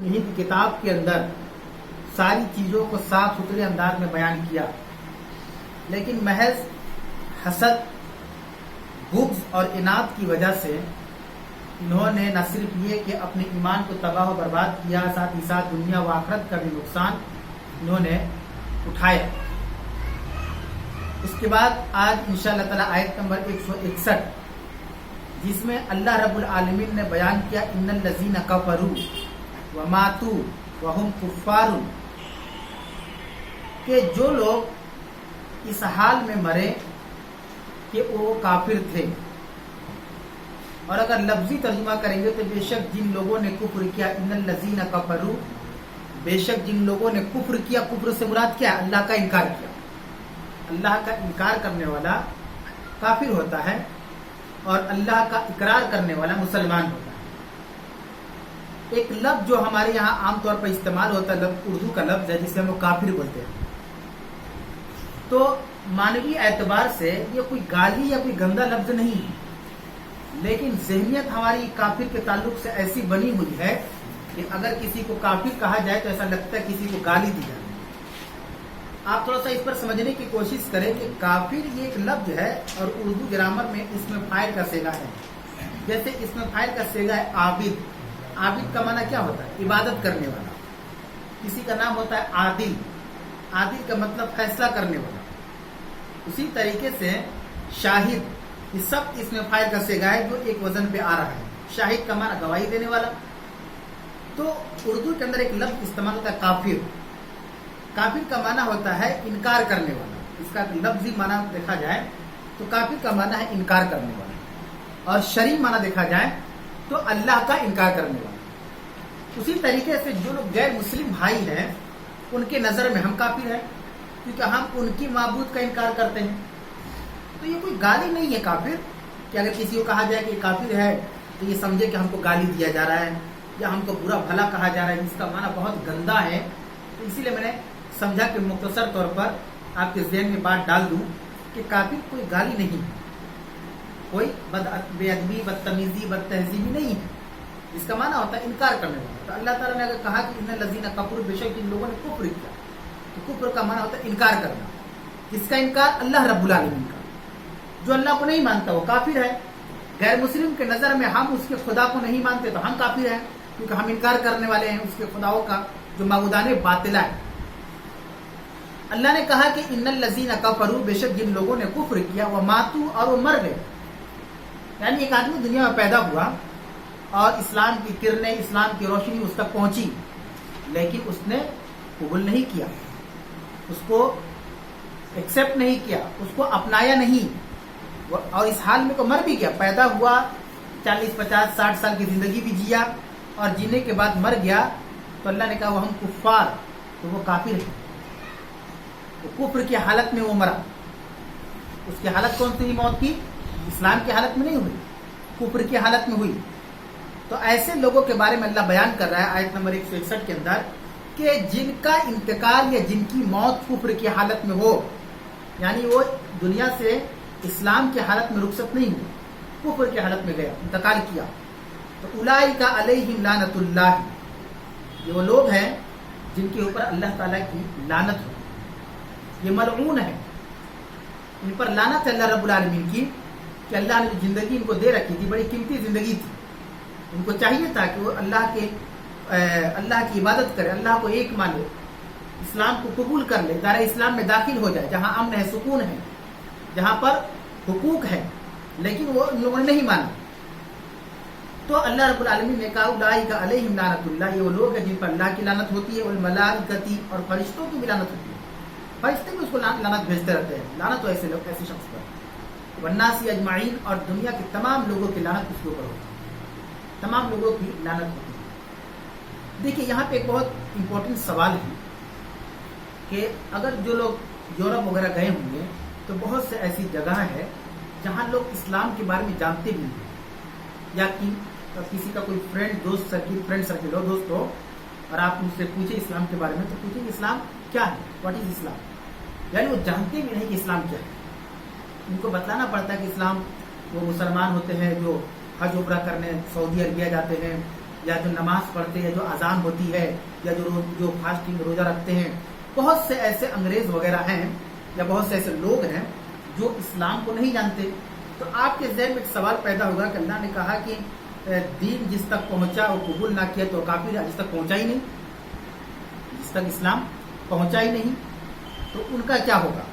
انہیں کی کتاب کے اندر ساری چیزوں کو صاف ستھرے انداز میں بیان کیا، لیکن محض حسد، بغض اور عناد کی وجہ سے انہوں نے نہ صرف یہ کہ اپنے ایمان کو تباہ و برباد کیا، ساتھ ہی ساتھ دنیا و آخرت کا بھی نقصان انہوں نے اٹھایا۔ اس کے بعد آج انشاءاللہ تعالی آیت نمبر 161 جس میں اللہ رب العالمین نے بیان کیا ان الذین کفروا وماتوا وهم کفار، کہ جو لوگ اس حال میں مرے کہ وہ کافر تھے، اور اگر لفظی ترجمہ کریں گے تو بے شک جن لوگوں نے کفر کیا، ان الذین کفروا، بے شک جن لوگوں نے کفر کیا، کفر سے مراد کیا؟ اللہ کا انکار کیا۔ اللہ کا انکار کرنے والا کافر ہوتا ہے اور اللہ کا اقرار کرنے والا مسلمان ہوتا ہے۔ ایک لفظ جو ہمارے یہاں عام طور پر استعمال ہوتا ہے، لفظ اردو کا لفظ ہے جسے ہم کافر بولتے ہیں، تو معنوی اعتبار سے یہ کوئی گالی یا کوئی گندا لفظ نہیں ہے، لیکن ذہنیت ہماری کافر کے تعلق سے ایسی بنی ہوئی ہے کہ اگر کسی کو کافر کہا جائے تو ایسا لگتا ہے کسی کو گالی دی جائے۔ آپ تھوڑا سا اس پر سمجھنے کی کوشش کریں کہ کافر یہ ایک لفظ ہے اور اردو گرامر میں اس میں فاعل کا صیغہ ہے۔ جیسے اس میں فاعل کا صیغہ ہے عابد، عابد کا معنی کیا ہوتا ہے؟ عبادت کرنے والا۔ کسی کا نام ہوتا ہے عادل، عادل کا مطلب فیصلہ کرنے والا۔ اسی طریقے سے شاہد، یہ سب اس میں فاعل کا صیغہ ہے جو ایک وزن پہ آ رہا ہے۔ شاہد کا معنی گواہی دینے والا۔ تو اردو کے اندر ایک لفظ استعمال ہوتا ہے کافر۔ کافر کا معنی ہوتا ہے انکار کرنے والا۔ اس کا لفظی معنی دیکھا جائے تو کافر کا معنی ہے انکار کرنے والا، اور شرعی معنی دیکھا جائے تو اللہ کا انکار کرنے والا۔ اسی طریقے سے جو لوگ غیر مسلم بھائی ہیں ان کے نظر میں ہم کافر ہیں، کیونکہ ہم ان کی معبود کا انکار کرتے ہیں۔ تو یہ کوئی گالی نہیں ہے کافر، کہ اگر کسی کو کہا جائے کہ یہ کافر ہے تو یہ سمجھے کہ ہم کو گالی دیا جا رہا ہے یا ہم کو برا بھلا کہا جا رہا ہے، جس کا معنی بہت گندا ہے۔ تو اسی لیے میں نے سمجھا کہ مختصر طور پر آپ کے ذہن میں بات ڈال دوں کہ کافر کوئی گالی نہیں ہے، کوئی بے ادبی، بدتمیزی، بد تہذیبی نہیں ہے، جس کا معنی ہوتا ہے انکار کرنے والا۔ تو اللہ تعالیٰ نے اگر کہا کہ ان الذین کفروا، بے شک جن لوگوں نے کفر کیا، تو کفر کا معنی ہوتا ہے انکار کرنا۔ جس کا انکار؟ اللہ رب العالمین کا۔ جو اللہ کو نہیں مانتا وہ کافر ہے۔ غیر مسلم کے نظر میں ہم اس کے خدا کو نہیں مانتے تو ہم کافر ہیں، کیونکہ ہم انکار کرنے والے ہیں اس کے خداؤں کا جو معبودان باطلہ ہے۔ اللہ نے کہا کہ ان الذین کفروا، بے شک جن لوگوں نے کفر کیا، وہ ماتوا، اور وہ مر گئے۔ یعنی ایک آدمی دنیا میں پیدا ہوا اور اسلام کی کرنیں، اسلام کی روشنی اس تک پہنچی، لیکن اس نے قبول نہیں کیا، اس کو ایکسپٹ نہیں کیا، اس کو اپنایا نہیں، اور اس حال میں کو مر بھی گیا۔ پیدا ہوا، 40 50 60 سال کی زندگی بھی جیا، اور جینے کے بعد مر گیا، تو اللہ نے کہا وہ ہم کفار، تو وہ کافر ہے۔ تو کفر کی حالت میں وہ مرا۔ اس کی حالت کون سی موت کی؟ اسلام کی حالت میں نہیں ہوئی، کفر کی حالت میں ہوئی۔ تو ایسے لوگوں کے بارے میں اللہ بیان کر رہا ہے آیت نمبر 161 کے اندر کہ جن کا انتقال یا جن کی موت کفر کی حالت میں ہو، یعنی وہ دنیا سے اسلام کی حالت میں رخصت نہیں ہوئی، کفر کی حالت میں گیا، انتقال کیا، تو اولئک علیہم لعنت اللہ، یہ وہ لوگ ہیں جن کے اوپر اللہ تعالیٰ کی لعنت ہو، یہ ملعون ہے، ان پر لعنت ہے اللہ رب العالمین کی، کہ اللہ نے جو زندگی ان کو دے رکھی تھی، بڑی قیمتی زندگی تھی، ان کو چاہیے تھا کہ وہ اللہ کی عبادت کرے، اللہ کو ایک مانے، اسلام کو قبول کر لے، دار اسلام میں داخل ہو جائے، جہاں امن ہے، سکون ہے، جہاں پر حقوق ہے، لیکن وہ ان لوگوں نے نہیں مانا۔ تو اللہ رب العالمین نے کہا اولئک علیہم لعنت اللہ، یہ وہ لوگ ہیں جن پر اللہ کی لعنت ہوتی ہے، والملائکۃ، اور فرشتوں کی بھی لعنت ہوتی ہے، فرشتے بھی اس کو لعنت بھیجتے رہتے ہیں، لعنت ہو ایسے لوگ، ایسے شخص پر، والناس اجمعین، اور دنیا کے تمام لوگوں کی لعنت اس کے اوپر ہوتی ہے، تمام لوگوں کی لعنت ہوتی ہے۔ دیکھیے یہاں پہ ایک بہت امپورٹنٹ سوال ہے کہ اگر جو لوگ یورپ وغیرہ گئے ہوں گے تو بہت سے ایسی جگہ ہے جہاں لوگ اسلام کے بارے میں جانتے بھی نہیں، یا کسی کا کوئی فرینڈ سرکل ہو، دوست ہو، اور آپ ان سے پوچھیں اسلام کے بارے میں تو پوچھیں کہ اسلام کیا ہے، واٹ از اسلام، یعنی وہ جانتے بھی نہیں کہ اسلام کیا ہے۔ ان کو بتلانا پڑتا ہے کہ اسلام وہ مسلمان ہوتے ہیں جو حج عمرہ کرنے سعودی عربیہ جاتے ہیں، یا جو نماز پڑھتے ہیں، جو اذان ہوتی ہے، یا جو فاسٹنگ روزہ رکھتے ہیں، بہت سے ایسے انگریز وغیرہ ہیں یا بہت سے ایسے لوگ ہیں جو اسلام کو نہیں جانتے. تو آپ کے ذہن میں ایک سوال پیدا ہوگا کہ اللہ نے کہا کہ دین جس تک پہنچا وہ قبول نہ کیا تو کافر ہے. جس تک پہنچا ہی نہیں، جس تک اسلام پہنچا ہی نہیں تو ان کا کیا ہوگا؟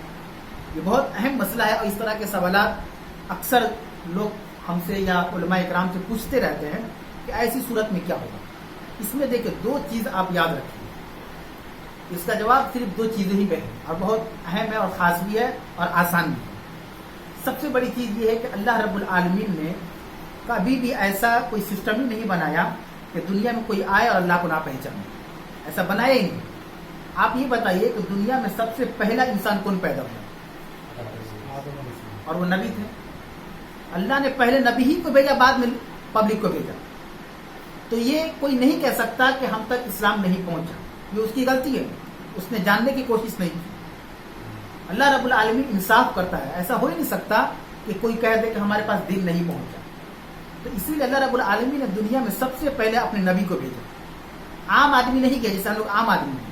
یہ بہت اہم مسئلہ ہے، اور اس طرح کے سوالات اکثر لوگ ہم سے یا علماء اکرام سے پوچھتے رہتے ہیں کہ ایسی صورت میں کیا ہوگا. اس میں دیکھیں دو چیز آپ یاد رکھیں، اس کا جواب صرف دو چیزیں ہی ہے اور بہت اہم ہے اور خاص بھی ہے اور آسان بھی ہے. سب سے بڑی چیز یہ ہے کہ اللہ رب العالمین نے کبھی بھی ایسا کوئی سسٹم ہی نہیں بنایا کہ دنیا میں کوئی آئے اور اللہ کو نہ پہچانے. ایسا بنایا ہی نہیں. آپ یہ بتائیے کہ دنیا میں سب سے پہلا انسان کون پیدا ہوا؟ اور وہ نبی تھے. اللہ نے پہلے نبی ہی کو بھیجا، بعد میں پبلک کو بھیجا. تو یہ کوئی نہیں کہہ سکتا کہ ہم تک اسلام نہیں پہنچا. یہ اس کی غلطی ہے، اس نے جاننے کی کوشش نہیں کی. اللہ رب العالمین انصاف کرتا ہے. ایسا ہو ہی نہیں سکتا کہ کوئی کہہ دے کہ ہمارے پاس دین نہیں پہنچا. تو اسی لیے اللہ رب العالمین نے دنیا میں سب سے پہلے اپنے نبی کو بھیجا. عام آدمی نہیں کیا جیسے ہم لوگ عام آدمی ہیں.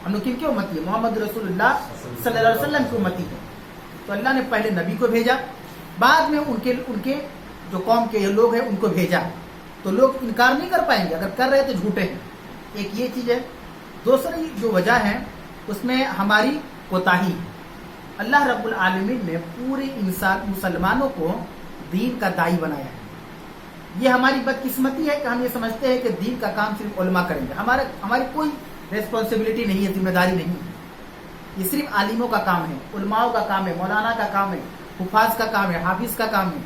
ہم لوگ کن کی امتی ہے؟ محمد رسول اللہ صلی اللہ علیہ وسلم کی امتی ہے. تو اللہ نے پہلے نبی کو بھیجا، بعد میں ان کے جو قوم کے لوگ ہیں ان کو بھیجا. تو لوگ انکار نہیں کر پائیں گے، اگر کر رہے تو جھوٹے ہیں. ایک یہ چیز ہے. دوسری جو وجہ ہے اس میں ہماری کوتاہی. اللہ رب العالمین نے پورے انسان مسلمانوں کو دین کا داعی بنایا ہے. یہ ہماری بدقسمتی ہے کہ ہم یہ سمجھتے ہیں کہ دین کا کام صرف علماء کریں گے. ہماری کوئی ریسپانسبلٹی نہیں ہے، ذمہ داری نہیں ہے. یہ صرف عالموں کا کام ہے، علماؤں کا کام ہے، مولانا کا کام ہے، حفاظ کا کام ہے، حافظ کا کام ہے.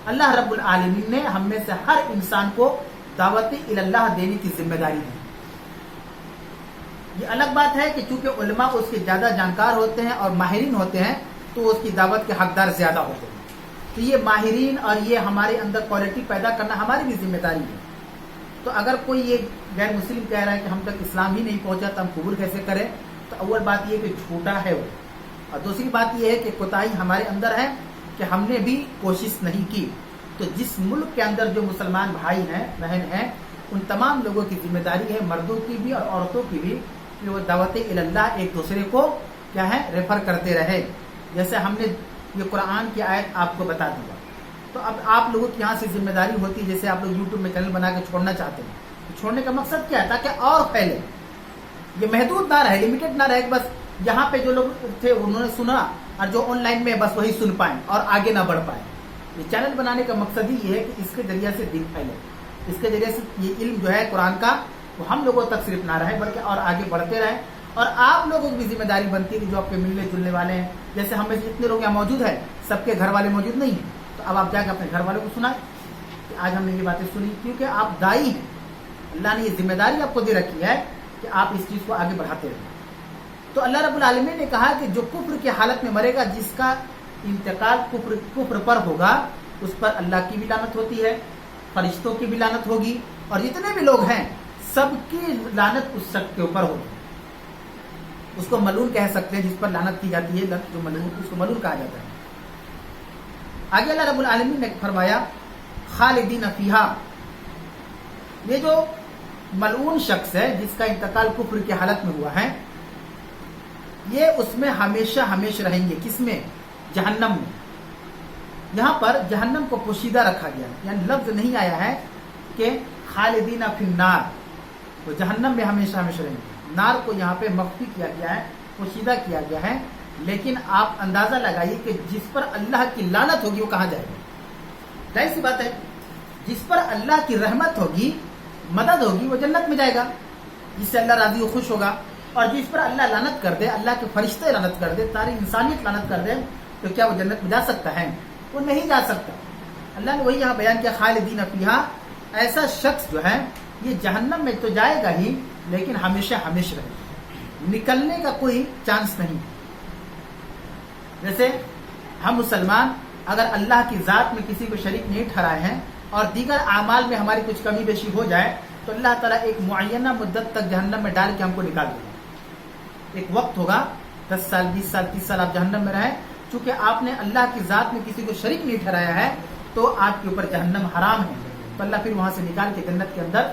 اللہ رب العالمین نے ہم میں سے ہر انسان کو دعوت اللہ دینے کی ذمہ داری دی. یہ الگ بات ہے کہ چونکہ علماء اس کے زیادہ جانکار ہوتے ہیں اور ماہرین ہوتے ہیں تو اس کی دعوت کے حقدار زیادہ ہوتے ہیں. تو یہ ماہرین اور یہ ہمارے اندر کوالٹی پیدا کرنا ہماری بھی ذمہ داری ہے. تو اگر کوئی یہ غیر مسلم کہہ رہا ہے کہ ہم تک اسلام ہی نہیں پہنچا تو ہم قبول کیسے کریں؟ تو اول بات یہ کہ جھوٹا ہے وہ، اور دوسری بات یہ ہے کہ کوتاہی ہمارے اندر ہے کہ ہم نے بھی کوشش نہیں کی. تو جس ملک کے اندر جو مسلمان بھائی ہیں، بہن ہیں، ان تمام لوگوں کی ذمہ داری ہے، مردوں کی بھی اور عورتوں کی بھی، کہ وہ دعوت اللہ ایک دوسرے کو کیا ہے ریفر کرتے رہے. جیسے ہم نے یہ قرآن کی آیت آپ کو بتا دیا. تو اب آپ لوگوں کی یہاں سے ذمہ داری ہوتی ہے، جیسے آپ لوگ یوٹیوب میں چینل بنا کے چھوڑنا چاہتے ہیں. چھوڑنے کا مقصد کیا ہے؟ تاکہ اور پھیلے. یہ محدود نہ رہے، لمیٹڈ نہ رہے، بس یہاں پہ جو لوگ تھے انہوں نے سنا اور جو آن لائن میں بس وہی سن پائیں اور آگے نہ بڑھ پائیں. یہ چینل بنانے کا مقصد ہی یہ ہے کہ اس کے ذریعے سے دین پھیلے. اس کے ذریعے سے یہ علم جو ہے قرآن کا وہ ہم لوگوں تک صرف نہ رہے بلکہ اور آگے بڑھتے رہے. اور آپ لوگوں کی بھی ذمہ داری بنتی ہے کہ جو آپ کے ملنے جلنے والے ہیں، جیسے ہم میں سے جتنے لوگ یہاں موجود ہیں سب کے گھر والے موجود نہیں ہیں. تو اب آپ جا کے اپنے گھر والوں کو سنائیں کہ آج ہم نے یہ باتیں سنی، کیونکہ آپ دائی ہیں. اللہ نے یہ ذمہ داری آپ کو دے رکھی ہے کہ آپ اس چیز کو آگے بڑھاتے رہیں. تو اللہ رب العالمین نے کہا کہ جو کفر کی حالت میں مرے گا، جس کا انتقال کفر پر ہوگا، اس پر اللہ کی بھی لعنت ہوتی ہے، فرشتوں کی بھی لعنت ہوگی، اور جتنے بھی لوگ ہیں سب کی لعنت اس شخص کے اوپر ہوگی. اس کو ملعون کہہ سکتے ہیں، جس پر لعنت کی جاتی ہے جو ملعون، اس کو ملعون کہا جاتا ہے. آگے اللہ رب العالمین نے فرمایا خالدین فیہا. یہ جو ملعون شخص ہے جس کا انتقال کفر کی حالت میں ہوا ہے، یہ اس میں ہمیشہ ہمیشہ رہیں گے. کس میں؟ جہنم میں. یہاں پر جہنم کو پوشیدہ رکھا گیا، یعنی لفظ نہیں آیا ہے کہ خالدین فی النار، وہ جہنم میں ہمیشہ ہمیشہ رہیں گے. نار کو یہاں پہ مخفی کیا گیا ہے، پوشیدہ کیا گیا ہے. لیکن آپ اندازہ لگائیے کہ جس پر اللہ کی لعنت ہوگی وہ کہاں جائے گا؟ ظاہر سی بات ہے، جس پر اللہ کی رحمت ہوگی، مدد ہوگی، وہ جنت میں جائے گا، جس سے اللہ راضی و خوش ہوگا. اور جس پر اللہ لعنت کر دے، اللہ کے فرشتے لعنت کر دے، ساری انسانیت لعنت کر دے، تو کیا وہ جنت میں جا سکتا ہے؟ وہ نہیں جا سکتا. اللہ نے وہی یہاں بیان کیا خالدین فیہا. ایسا شخص جو ہے یہ جہنم میں تو جائے گا ہی، لیکن ہمیشہ ہمیشہ رہے گا، نکلنے کا کوئی چانس نہیں. جیسے ہم مسلمان اگر اللہ کی ذات میں کسی کو شریک نہیں ٹھہرائے ہیں اور دیگر اعمال میں ہماری کچھ کمی بیشی ہو جائے تو اللہ تعالیٰ ایک معینہ مدت تک جہنم میں ڈال کے ہم کو نکال دے گا. ایک وقت ہوگا 10 سال 20 سال 30 سال آپ جہنم میں رہیں، چونکہ آپ نے اللہ کی ذات میں کسی کو شریک نہیں ٹھہرایا ہے تو آپ کے اوپر جہنم حرام ہے. تو اللہ پھر وہاں سے نکال کے جنت کے اندر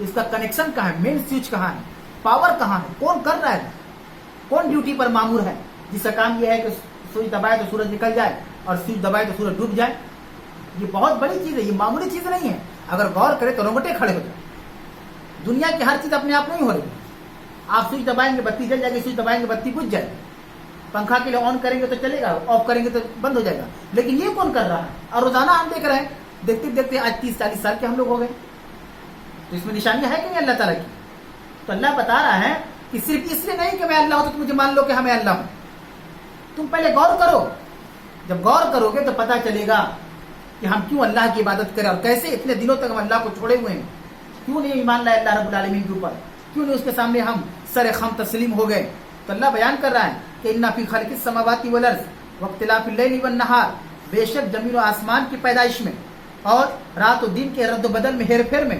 اس کا کنیکشن کہاں ہے, مین سوئچ کہاں ہے, پاور کہاں ہے, کون کر رہا ہے, کون ڈیوٹی پر مامور ہے, جس کا کام یہ ہے کہ سوئچ دبائے تو سورج نکل جائے اور سوئچ دبائے تو سورج ڈوب جائے. یہ بہت بڑی چیز ہے, یہ معمولی چیز نہیں ہے. اگر غور کرے تو رونگٹے کھڑے ہو جائیں. دنیا کی ہر چیز اپنے آپ نہیں ہو رہی. آپ سوئچ دبائیں گے بتی جل جائے گی, سوئچ دبائیں گے بتی بجھ جائے گی. پنکھا کے لیے آن کریں گے تو چلے گا, آف کریں گے تو بند ہو جائے گا. لیکن یہ کون کر رہا ہے؟ اور روزانہ ہم دیکھ رہے ہیں, دیکھتے دیکھتے آج 30-40 سال کے ہم لوگ ہو گئے. تو اس میں نشانیاں ہے کہ نہیں اللہ تعالیٰ کی؟ تو اللہ بتا رہا ہے کہ صرف اس لیے نہیں کہ میں اللہ ہوں تو تم مجھے مان لو کہ ہمیں اللہ ہوں. تم پہلے غور کرو. جب غور کرو گے تو پتا چلے گا کہ ہم کیوں اللہ کی عبادت کریں, اور کیسے اتنے دنوں تک ہم اللہ کو چھوڑے ہوئے ہیں. کیوں نہیں ایمان لائے اللہ رب العالمین کے اوپر, کیوں نہیں اس کے سامنے ہم سر خم تسلیم ہو گئے. تو اللہ بیان کر رہا ہے کہ ان فی خلق السماوات والارض واختلاف اللیل والنہار, بے شک زمین و آسمان کی پیدائش میں اور رات و دن کے رد و بدل میں, ہیر پھیر میں,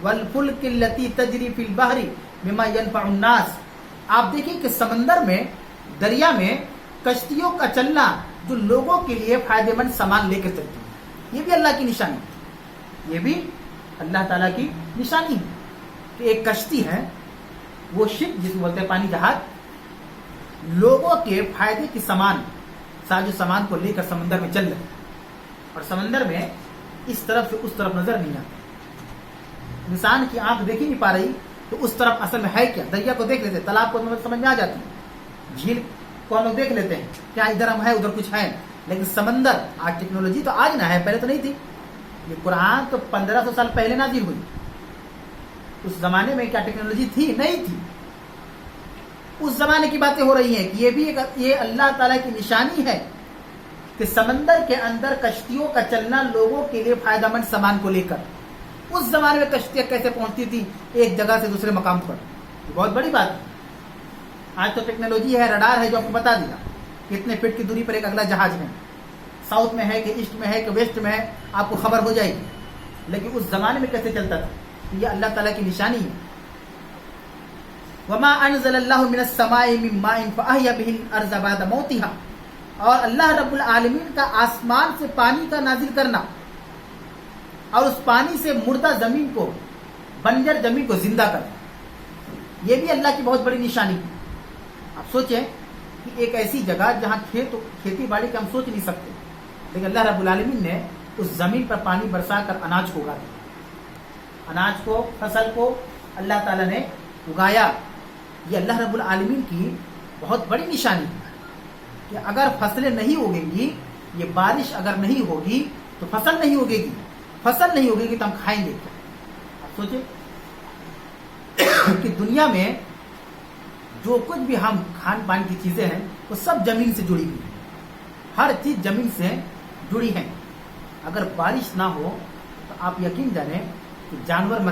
والفلک التی تجری فی البحر بما ينفع الناس. آپ دیکھیں کہ سمندر میں, دریا میں کشتیوں کا چلنا جو لوگوں کے لیے فائدہ مند سامان لے کر چلتی ہے. یہ بھی اللہ کی نشانی, یہ بھی اللہ تعالیٰ کی نشانی ہے کہ ایک کشتی ہے, وہ شپ جس کو بولتے ہیں پانی جہاز, لوگوں کے فائدے کی سامان, ساز و سامان کو لے کر سمندر میں چل رہے, اور سمندر میں اس طرف سے اس طرف نظر نہیں آتا. انسان کی آنکھ دیکھ ہی نہیں پا رہی تو اس طرف اصل میں ہے کیا. دریا کو دیکھ لیتے, تالاب کو سمجھ میں آ جاتی ہے, جھیل کو ہم لوگ دیکھ لیتے ہیں کیا ادھر ہم ہے ادھر کچھ ہے. لیکن سمندر, آج ٹیکنالوجی تو آج نہ ہے, پہلے تو نہیں تھی. یہ قرآن تو 1500 سال پہلے نازل ہوئی. اس زمانے میں کیا ٹیکنالوجی تھی؟ نہیں تھی. اس زمانے کی باتیں ہو رہی ہیں کہ یہ بھی یہ اللہ تعالیٰ کی نشانی ہے کہ سمندر کے اندر کشتیوں کا چلنا لوگوں کے لیے فائدہ مند سامان کو لے کر. اس زمانے میں کشتیاں کیسے پہنچتی تھی ایک جگہ سے دوسرے مقام پر, یہ بہت بڑی بات ہے. آج تو ٹیکنالوجی ہے, رڈار ہے جو آپ کو بتا دیا کتنے فٹ کی دوری پر ایک اگلا جہاز ہے, ساؤتھ میں ہے کہ ایسٹ میں ہے کہ ویسٹ میں ہے, آپ کو خبر ہو جائے گی. لیکن اس زمانے میں کیسے چلتا تھا؟ یہ اللہ تعالیٰ کی نشانی ہے. وما انزل اللہ من السماء من ماء فاحیا به الارض بعد موتها, اور اللہ رب العالمین کا آسمان سے پانی کا نازل کرنا اور اس پانی سے مردہ زمین کو, بنجر زمین کو زندہ کرنا, یہ بھی اللہ کی بہت بڑی نشانی ہے. آپ سوچیں کہ ایک ایسی جگہ جہاں کھیتی باڑی کا ہم سوچ نہیں سکتے, لیکن اللہ رب العالمین نے اس زمین پر پانی برسا کر اناج کو اگا دیا. اناج کو, فصل کو اللہ تعالیٰ نے اگایا. یہ اللہ رب العالمین کی بہت بڑی نشانی ہے کہ اگر فصلیں نہیں اگیں گی, یہ بارش اگر نہیں ہوگی تو فصل نہیں اگے گی, فصل نہیں اگے گی تو ہم کھائیں گے کیا. آپ سوچیں کہ دنیا میں جو کچھ بھی ہم کھان پان کی چیزیں ہیں وہ سب زمین سے جڑی ہوئی ہیں, ہر چیز زمین سے جڑی ہے. اگر بارش نہ ہو تو آپ یقین جانیں کہ جانور مر